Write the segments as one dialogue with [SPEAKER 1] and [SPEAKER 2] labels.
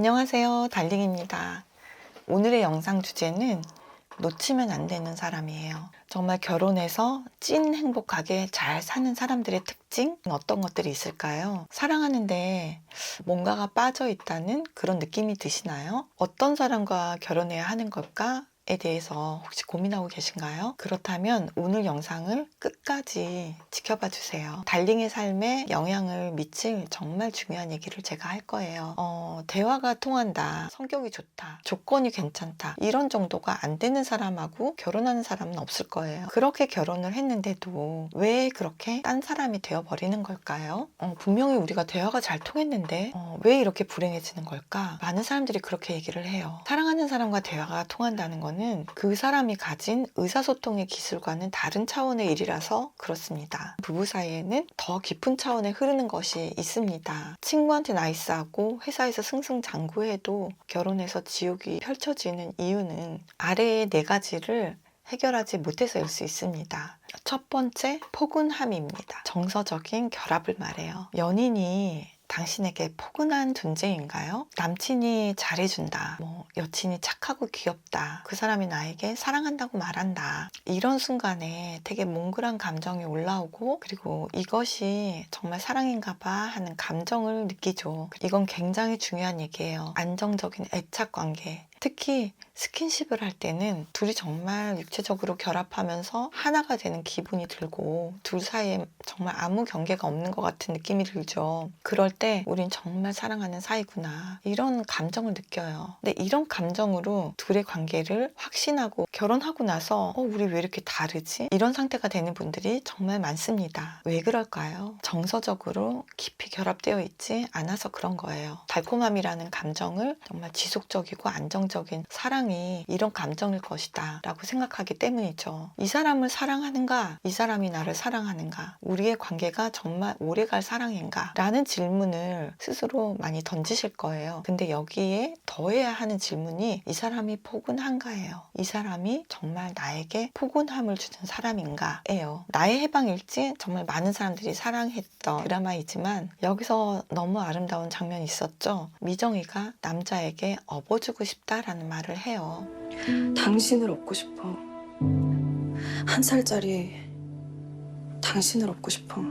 [SPEAKER 1] 안녕하세요, 달링입니다. 오늘의 영상 주제는 놓치면 안 되는 사람이에요. 정말 결혼해서 찐 행복하게 잘 사는 사람들의 특징 어떤 것들이 있을까요? 사랑하는데 뭔가가 빠져 있다는 그런 느낌이 드시나요? 어떤 사람과 결혼해야 하는 걸까? 에 대해서 혹시 고민하고 계신가요? 그렇다면 오늘 영상을 끝까지 지켜봐 주세요. 달링의 삶에 영향을 미칠 정말 중요한 얘기를 제가 할 거예요. 대화가 통한다, 성격이 좋다, 조건이 괜찮다, 이런 정도가 안 되는 사람하고 결혼하는 사람은 없을 거예요. 그렇게 결혼을 했는데도 왜 그렇게 딴 사람이 되어버리는 걸까요? 분명히 우리가 대화가 잘 통했는데 왜 이렇게 불행해지는 걸까? 많은 사람들이 그렇게 얘기를 해요. 사랑하는 사람과 대화가 통한다는 건 그 사람이 가진 의사소통의 기술과는 다른 차원의 일이라서 그렇습니다. 부부 사이에는 더 깊은 차원에 흐르는 것이 있습니다. 친구한테 나이스하고 회사에서 승승장구해도 결혼해서 지옥이 펼쳐지는 이유는 아래의 네 가지를 해결하지 못해서일 수 있습니다. 첫 번째, 포근함입니다. 정서적인 결합을 말해요. 연인이 당신에게 포근한 존재인가요? 남친이 잘해준다, 여친이 착하고 귀엽다, 그 사람이 나에게 사랑한다고 말한다, 이런 순간에 되게 몽글한 감정이 올라오고, 그리고 이것이 정말 사랑인가 봐 하는 감정을 느끼죠. 이건 굉장히 중요한 얘기예요. 안정적인 애착 관계, 특히 스킨십을 할 때는 둘이 정말 육체적으로 결합하면서 하나가 되는 기분이 들고 둘 사이에 정말 아무 경계가 없는 것 같은 느낌이 들죠. 그럴 때 우린 정말 사랑하는 사이구나, 이런 감정을 느껴요. 근데 이런 감정으로 둘의 관계를 확신하고 결혼하고 나서 우리 왜 이렇게 다르지? 이런 상태가 되는 분들이 정말 많습니다. 왜 그럴까요? 정서적으로 깊이 결합되어 있지 않아서 그런 거예요. 달콤함이라는 감정을 정말 지속적이고 안정적인 사랑이 이런 감정일 것이다 라고 생각하기 때문이죠. 이 사람을 사랑하는가? 이 사람이 나를 사랑하는가? 우리의 관계가 정말 오래갈 사랑인가? 라는 질문을 스스로 많이 던지실 거예요. 근데 여기에 더해야 하는 질문이 이 사람이 포근한가예요. 이 사람이 정말 나에게 포근함을 주는 사람인가? 예요. 나의 해방일지 정말 많은 사람들이 사랑했던 드라마이지만 여기서 너무 아름다운 장면이 있었죠. 미정이가 남자에게 업어주고 싶다라는 말을 해요.
[SPEAKER 2] 당신을 얻고 싶어. 1살짜리 당신을 얻고 싶어.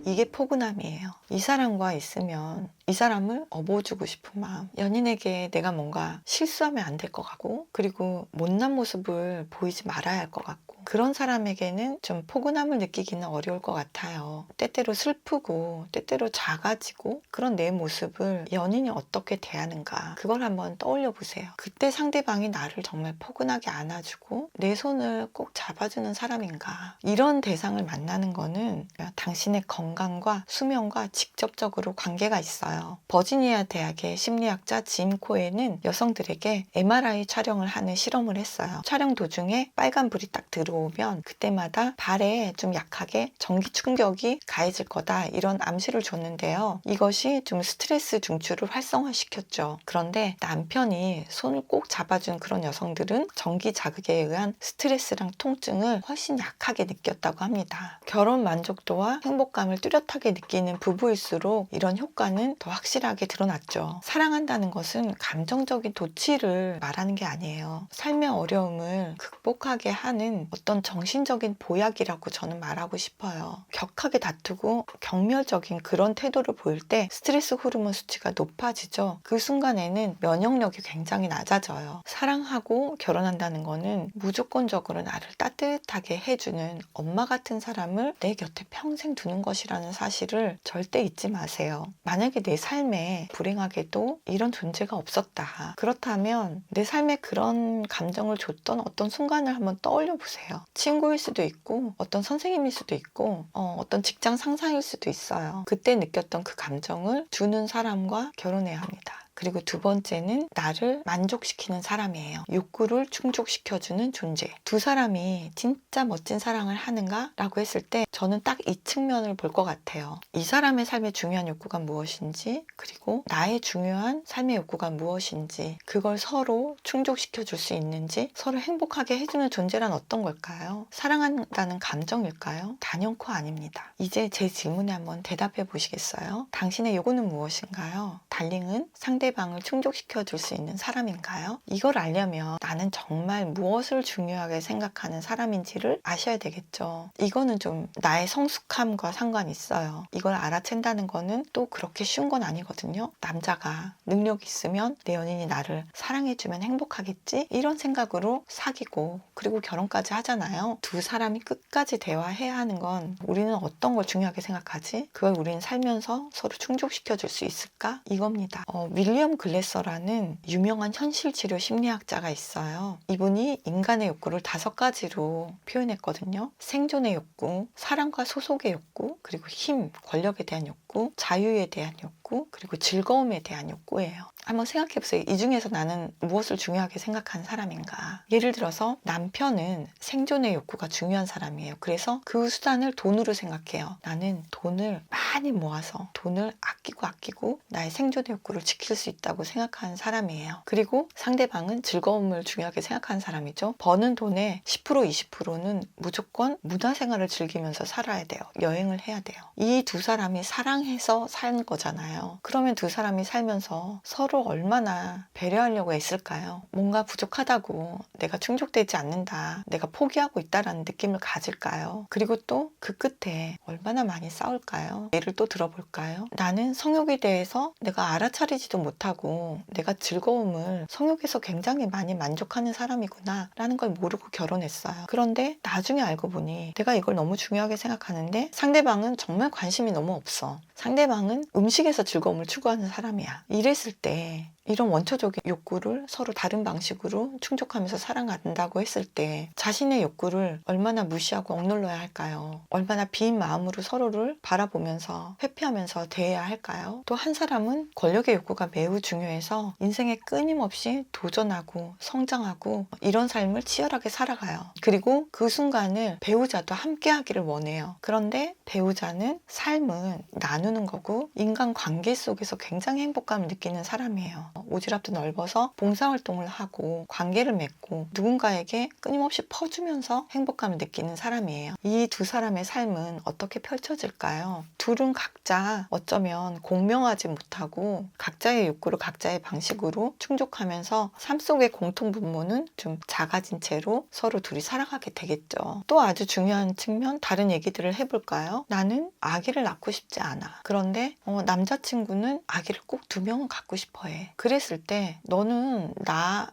[SPEAKER 1] 이게 포근함이에요. 이 사람과 있으면 이 사람을 업어주고 싶은 마음. 연인에게 내가 뭔가 실수하면 안 될 것 같고, 그리고 못난 모습을 보이지 말아야 할 것 같고, 그런 사람에게는 좀 포근함을 느끼기는 어려울 것 같아요. 때때로 슬프고 때때로 작아지고 그런 내 모습을 연인이 어떻게 대하는가, 그걸 한번 떠올려 보세요. 그때 상대방이 나를 정말 포근하게 안아주고 내 손을 꼭 잡아주는 사람인가. 이런 대상을 만나는 거는 당신의 건강과 수명과 직접적으로 관계가 있어요. 버지니아 대학의 심리학자 짐 코에는 여성들에게 MRI 촬영을 하는 실험을 했어요. 촬영 도중에 빨간불이 딱 들어오면 그때마다 발에 좀 약하게 전기 충격이 가해질 거다, 이런 암시를 줬는데요. 이것이 좀 스트레스 중추를 활성화시켰죠. 그런데 남편이 손을 꼭 잡아준 그런 여성들은 전기 자극에 의한 스트레스랑 통증을 훨씬 약하게 느꼈다고 합니다. 결혼 만족도와 행복감을 뚜렷하게 느끼는 부부일수록 이런 효과는 더 확실하게 드러났죠. 사랑한다는 것은 감정적인 도취를 말하는 게 아니에요. 삶의 어려움을 극복하게 하는 어떤 정신적인 보약이라고 저는 말하고 싶어요. 격하게 다투고 경멸적인 그런 태도를 보일 때 스트레스 호르몬 수치가 높아지죠. 그 순간에는 면역력이 굉장히 낮아져요. 사랑하고 결혼한다는 거는 무조건적으로 나를 따뜻하게 해주는 엄마 같은 사람을 내 곁에 평생 두는 것이라는 사실을 절대 잊지 마세요. 만약에 내 삶에 불행하게도 이런 존재가 없었다, 그렇다면 내 삶에 그런 감정을 줬던 어떤 순간을 한번 떠올려 보세요. 친구일 수도 있고 어떤 선생님일 수도 있고 어떤 직장 상사일 수도 있어요. 그때 느꼈던 그 감정을 주는 사람과 결혼해야 합니다. 그리고 두 번째는 나를 만족시키는 사람이에요. 욕구를 충족시켜주는 존재. 두 사람이 진짜 멋진 사랑을 하는가? 라고 했을 때 저는 딱 이 측면을 볼 것 같아요. 이 사람의 삶에 중요한 욕구가 무엇인지, 그리고 나의 중요한 삶의 욕구가 무엇인지, 그걸 서로 충족시켜 줄 수 있는지, 서로 행복하게 해주는 존재란 어떤 걸까요? 사랑한다는 감정일까요? 단연코 아닙니다. 이제 제 질문에 한번 대답해 보시겠어요? 당신의 욕구는 무엇인가요? 달링은 상대방을 충족시켜 줄 수 있는 사람인가요? 이걸 알려면 나는 정말 무엇을 중요하게 생각하는 사람인지를 아셔야 되겠죠. 이거는 좀 나의 성숙함과 상관이 있어요. 이걸 알아챈다는 거는 또 그렇게 쉬운 건 아니거든요. 남자가 능력이 있으면 내 연인이 나를 사랑해주면 행복하겠지? 이런 생각으로 사귀고 그리고 결혼까지 하잖아요. 두 사람이 끝까지 대화해야 하는 건 우리는 어떤 걸 중요하게 생각하지? 그걸 우리는 살면서 서로 충족시켜 줄 수 있을까? 이겁니다. 윌리엄 글래서라는 유명한 현실치료 심리학자가 있어요. 이분이 인간의 욕구를 5가지로 표현했거든요. 생존의 욕구, 사랑과 소속의 욕구, 그리고 힘, 권력에 대한 욕구, 자유에 대한 욕구, 그리고 즐거움에 대한 욕구예요. 한번 생각해 보세요. 이 중에서 나는 무엇을 중요하게 생각하는 사람인가? 예를 들어서 남편은 생존의 욕구가 중요한 사람이에요. 그래서 그 수단을 돈으로 생각해요. 나는 돈을 많이 모아서 돈을 아끼고 나의 생존의 욕구를 지킬 수 있다고 생각하는 사람이에요. 그리고 상대방은 즐거움을 중요하게 생각하는 사람이죠. 버는 돈의 10% 20%는 무조건 문화생활을 즐기면서 살아야 돼요. 여행을 해야 돼요. 이 두 사람이 사랑해서 사는 거잖아요. 그러면 두 사람이 살면서 서로 얼마나 배려하려고 애쓸까요? 뭔가 부족하다고 내가 충족되지 않는다, 내가 포기하고 있다라는 느낌을 가질까요? 그리고 또 그 끝에 얼마나 많이 싸울까요? 예를 또 들어볼까요? 나는 성욕에 대해서 내가 알아차리지도 못하고 내가 즐거움을 성욕에서 굉장히 많이 만족하는 사람이구나 라는 걸 모르고 결혼했어요. 그런데 나중에 알고 보니 내가 이걸 너무 중요하게 생각하는데 상대방은 정말 관심이 너무 없어. 상대방은 음식에서 즐거움을 추구하는 사람이야. 이랬을 때 이런 원초적인 욕구를 서로 다른 방식으로 충족하면서 살아간다고 했을 때 자신의 욕구를 얼마나 무시하고 억눌러야 할까요? 얼마나 빈 마음으로 서로를 바라보면서 회피하면서 대해야 할까요? 또 한 사람은 권력의 욕구가 매우 중요해서 인생에 끊임없이 도전하고 성장하고 이런 삶을 치열하게 살아가요. 그리고 그 순간을 배우자도 함께 하기를 원해요. 그런데 배우자는 삶은 나누는 거고 인간관계 속에서 굉장히 행복감을 느끼는 사람이에요. 오지랖도 넓어서 봉사활동을 하고 관계를 맺고 누군가에게 끊임없이 퍼주면서 행복감을 느끼는 사람이에요. 이 두 사람의 삶은 어떻게 펼쳐질까요? 둘은 각자 어쩌면 공명하지 못하고 각자의 욕구를 각자의 방식으로 충족하면서 삶 속의 공통분모는 좀 작아진 채로 서로 둘이 살아가게 되겠죠. 또 아주 중요한 측면 다른 얘기들을 해볼까요? 나는 아기를 낳고 싶지 않아. 그런데 남자친구는 아기를 꼭 2명은 갖고 싶어 해. 그랬을 때 너는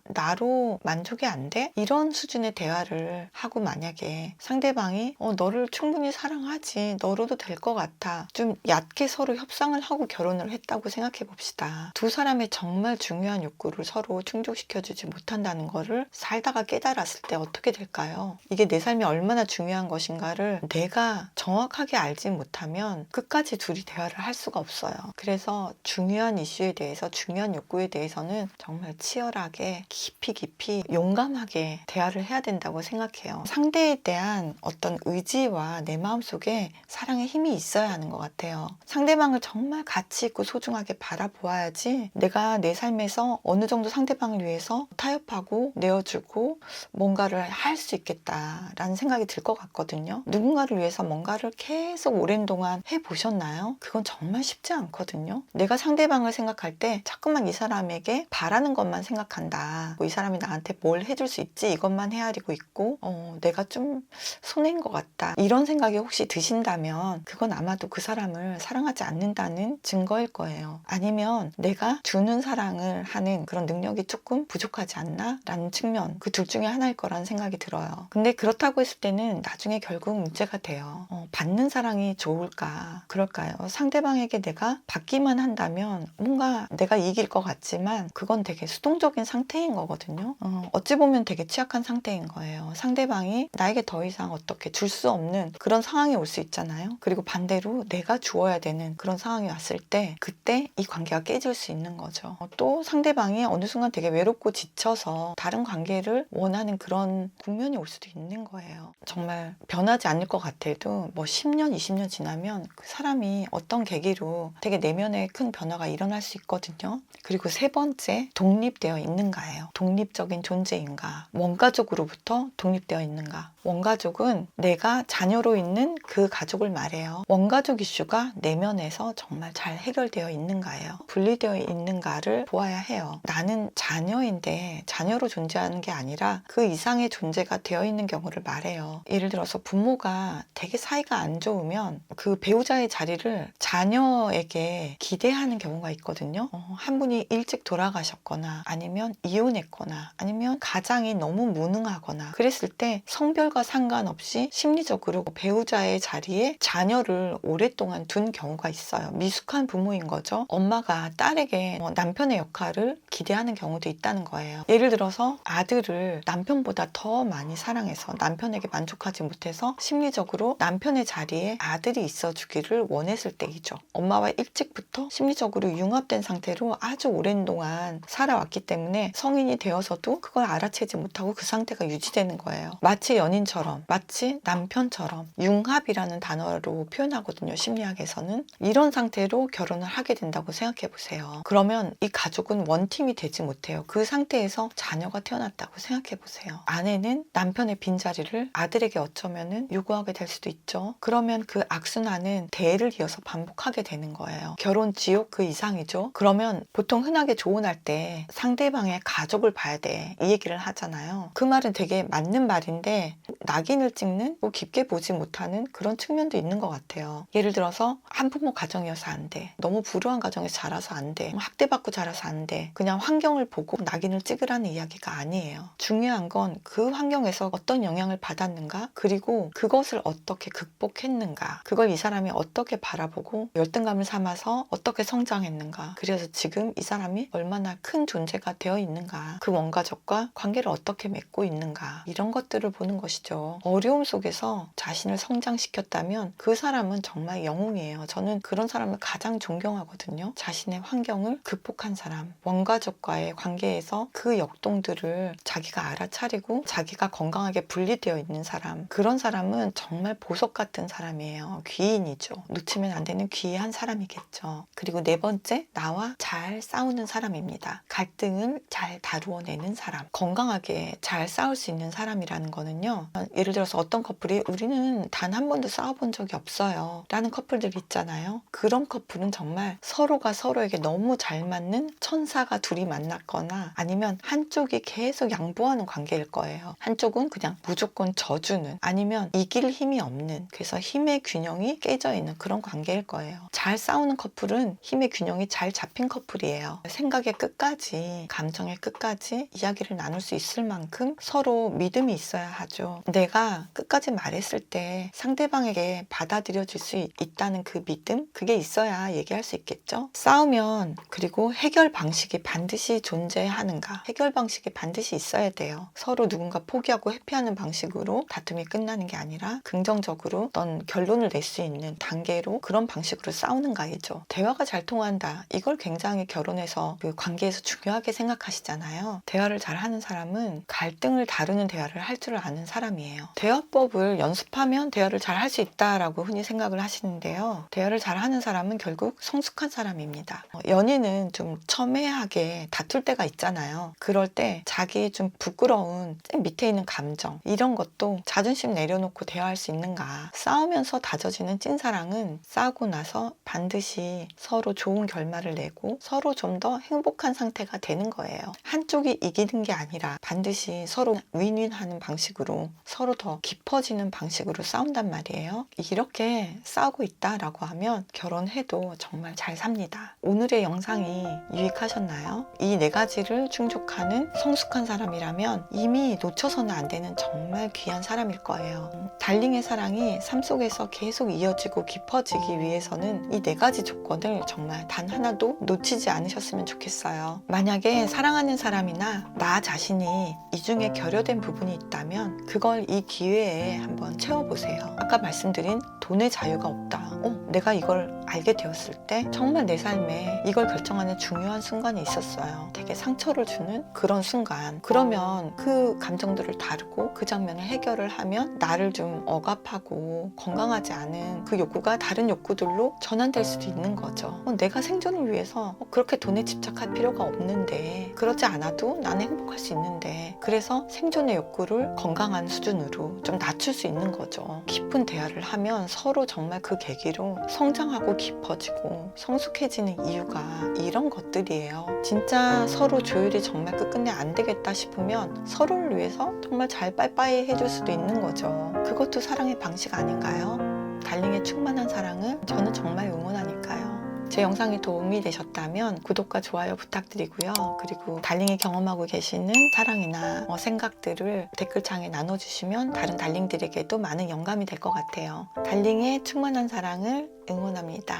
[SPEAKER 1] 나로 만족이 안 돼? 이런 수준의 대화를 하고 만약에 상대방이 너를 충분히 사랑하지, 너로도 될 것 같아, 좀 얕게 서로 협상을 하고 결혼을 했다고 생각해 봅시다. 두 사람의 정말 중요한 욕구를 서로 충족시켜주지 못한다는 거를 살다가 깨달았을 때 어떻게 될까요? 이게 내 삶이 얼마나 중요한 것인가를 내가 정확하게 알지 못하면 끝까지 둘이 대화를 할 수가 없어요. 그래서 중요한 이슈에 대해서, 중요한 욕구에 대해서는 정말 치열하게 깊이 용감하게 대화를 해야 된다고 생각해요. 상대에 대한 어떤 의지와 내 마음속에 사랑의 힘이 있어야 하는 것 같아요. 상대방을 정말 가치 있고 소중하게 바라보아야지 내가 내 삶에서 어느 정도 상대방을 위해서 타협하고 내어주고 뭔가를 할 수 있겠다라는 생각이 들 것 같거든요. 누군가를 위해서 뭔가를 계속 오랜 동안 해보셨나요? 그건 정말 쉽지 않거든요. 내가 상대방을 생각할 때 자꾸만 이 사람에게 바라는 것만 생각한다. 이 사람이 나한테 뭘 해줄 수 있지? 이것만 헤아리고 있고 내가 좀 손해인 것 같다. 이런 생각이 혹시 드신다면 그건 아마도 그 사람을 사랑하지 않는다는 증거일 거예요. 아니면 내가 주는 사랑을 하는 그런 능력이 조금 부족하지 않나? 라는 측면, 그 둘 중에 하나일 거라는 생각이 들어요. 근데 그렇다고 했을 때는 나중에 결국 문제가 돼요. 받는 사랑이 좋을까? 그럴까요? 상대방에게 내가 받기만 한다면 뭔가 내가 이길 것 같지만 그건 되게 수동적인 상태인 거거든요. 어찌 보면 되게 취약한 상태인 거예요. 상대방이 나에게 더 이상 어떻게 줄 수 없는 그런 상황이 올 수 있잖아요. 그리고 반대로 내가 주어야 되는 그런 상황이 왔을 때 그때 이 관계가 깨질 수 있는 거죠. 또 상대방이 어느 순간 되게 외롭고 지쳐서 다른 관계를 원하는 그런 국면이 올 수도 있는 거예요. 정말 변하지 않을 것 같아도 뭐 10년, 20년 지나면 그 사람이 어떤 계기로 되게 내면에 큰 변화가 일어날 수 있거든요. 그리고 3번째, 독립되어 있는가예요. 독립적인 존재인가, 원가적으로부터 독립되어 있는가. 원가족은 내가 자녀로 있는 그 가족을 말해요. 원가족 이슈가 내면에서 정말 잘 해결되어 있는가예요. 분리되어 있는가를 보아야 해요. 나는 자녀인데 자녀로 존재하는 게 아니라 그 이상의 존재가 되어 있는 경우를 말해요. 예를 들어서 부모가 되게 사이가 안 좋으면 그 배우자의 자리를 자녀에게 기대하는 경우가 있거든요. 한 분이 일찍 돌아가셨거나 아니면 이혼했거나 아니면 가장이 너무 무능하거나 그랬을 때 성별과 상관없이 심리적으로 배우자의 자리에 자녀를 오랫동안 둔 경우가 있어요. 미숙한 부모인 거죠. 엄마가 딸에게 남편의 역할을 기대하는 경우도 있다는 거예요. 예를 들어서 아들을 남편보다 더 많이 사랑해서 남편에게 만족하지 못해서 심리적으로 남편의 자리에 아들이 있어주기를 원했을 때이죠. 엄마와 일찍부터 심리적으로 융합된 상태로 아주 오랜 동안 살아왔기 때문에 성인이 되어서도 그걸 알아채지 못하고 그 상태가 유지되는 거예요. 마치 연인처럼, 마치 남편처럼 융합이라는 단어로 표현하거든요. 심리학에서는. 이런 상태로 결혼을 하게 된다고 생각해 보세요. 그러면 이 가족은 원팀이 되지 못해요. 그 상태에서 자녀가 태어났다고 생각해 보세요. 아내는 남편의 빈자리를 아들에게 어쩌면은 요구하게 될 수도 있죠. 그러면 그 악순환은 대를 이어서 반복하게 되는 거예요. 결혼 지옥 그 이상이죠. 그러면 보통 흔하게 조언할 때 상대방의 가족을 봐야 돼. 이 얘기를 하잖아요. 그 말은 되게 맞는 말인데 낙인을 찍는 깊게 보지 못하는 그런 측면도 있는 것 같아요. 예를 들어서 한부모 가정이어서 안 돼. 너무 불우한 가정에서 자라서 안 돼. 학대받고 자라서 안 돼. 그냥 환경을 보고 낙인을 찍으라는 이야기가 아니에요. 중요한 건 그 환경에서 어떤 영향을 받았는가 그리고 그것을 어떻게 극복했는가 그걸 이 사람이 어떻게 바라보고 열등감을 삼아서 어떻게 성장했는가 그래서 지금 이 사람이 얼마나 큰 존재가 되어 있는가 그 원가족과 관계를 어떻게 맺고 있는가 이런 것들을 보는 것이죠. 어려움 속에서 자신을 성장시켰다면 그 사람은 정말 영웅이에요. 저는 그런 사람을 가장 존경하거든요. 자신의 환경을 극복한 사람, 원가족과의 관계에서 그 역동들을 자기가 알아차리고 자기가 건강하게 분리되어 있는 사람, 그런 사람은 정말 보석 같은 사람이에요. 귀인이죠. 놓치면 안 되는 귀한 사람이겠죠. 그리고 네 번째, 나와 잘 싸우는 사람입니다. 갈등을 잘 다루어내는 사람, 건강하게 잘 싸울 수 있는 사람이라는 거는요. 예를 들어서 어떤 커플이 우리는 단 한 번도 싸워본 적이 없어요 라는 커플들 있잖아요. 그런 커플은 정말 서로가 서로에게 너무 잘 맞는 천사가 둘이 만났거나 아니면 한쪽이 계속 양보하는 관계일 거예요. 한쪽은 그냥 무조건 져주는 아니면 이길 힘이 없는 그래서 힘의 균형이 깨져 있는 그런 관계일 거예요. 잘 싸우는 커플은 힘의 균형이 잘 잡힌 커플이에요. 생각의 끝까지 감정의 끝까지 이야기를 나눌 수 있을 만큼 서로 믿음이 있어야 하죠. 내가 끝까지 말했을 때 상대방에게 받아들여질 수 있다는 그 믿음 그게 있어야 얘기할 수 있겠죠. 싸우면 그리고 해결 방식이 반드시 존재하는가 해결 방식이 반드시 있어야 돼요. 서로 누군가 포기하고 회피하는 방식으로 다툼이 끝나는 게 아니라 긍정적으로 어떤 결론을 낼 수 있는 단계로 그런 방식으로 싸우는가이죠. 대화가 잘 통한다. 이걸 굉장히 결혼에서 그 관계에서 중요하게 생각하시잖아요. 대화를 잘하는 사람은 갈등을 다루는 대화를 할 줄 아는 사람이에요. 대화법을 연습하면 대화를 잘 할 수 있다라고 흔히 생각을 하시는데요. 대화를 잘하는 사람은 결국 성숙한 사람입니다. 연인은 좀 첨예하게 다툴 때가 있잖아요. 그럴 때 자기 좀 부끄러운 밑에 있는 감정 이런 것도 자존심 내려놓고 대화할 수 있는가. 싸우면서 다져지는 찐사랑은 싸우고 나서 반드시 서로 좋은 결말을 내고 서로 좀 더 행복한 상태가 되는 거예요. 한쪽이 이기는 게 아니라 반드시 서로 윈윈하는 방식으로 서로 더 깊어지는 방식으로 싸운단 말이에요. 이렇게 싸우고 있다라고 하면 결혼해도 정말 잘 삽니다. 오늘의 영상이 유익하셨나요? 이 네 가지를 충족하는 성숙한 사람이라면 이미 놓쳐서는 안 되는 정말 귀한 사람일 거예요. 달링의 사랑이 삶 속에서 계속 이어지고 깊어지기 위해서는 이 네 가지 조건을 정말 단 하나도 놓치지 않으셨으면 좋겠어요. 만약에 사랑하는 사람이나 나 자신이 이 중에 결여된 부분이 있다면 그걸 이 기회에 한번 채워보세요. 아까 말씀드린 돈의 자유가 없다. 내가 이걸 알게 되었을 때 정말 내 삶에 이걸 결정하는 중요한 순간이 있었어요. 되게 상처를 주는 그런 순간. 그러면 그 감정들을 다루고 그 장면을 해결을 하면 나를 좀 억압하고 건강하지 않은 그 욕구가 다른 욕구들로 전환될 수도 있는 거죠. 내가 생존을 위해서 그렇게 돈에 집착할 필요가 없는데 그러지 않아도 나는 행복할 수 있는데 그래서 생존의 욕구를 건강한 수준으로 좀 낮출 수 있는 거죠. 깊은 대화를 하면 서로 정말 그 계기로 성장하고 깊어지고 성숙해지는 이유가 이런 것들이에요. 진짜 서로 조율이 정말 끝끝내 안 되겠다 싶으면 서로를 위해서 정말 잘 빠이빠이 해줄 수도 있는 거죠. 그것도 사랑의 방식 아닌가요? 달링의 충만한 사랑을 저는 정말 응원하니까요. 제 영상이 도움이 되셨다면 구독과 좋아요 부탁드리고요. 그리고 달링이 경험하고 계시는 사랑이나 생각들을 댓글창에 나눠주시면 다른 달링들에게도 많은 영감이 될 것 같아요. 달링의 충만한 사랑을 응원합니다.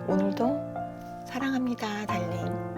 [SPEAKER 1] 오늘도 사랑합니다, 달링.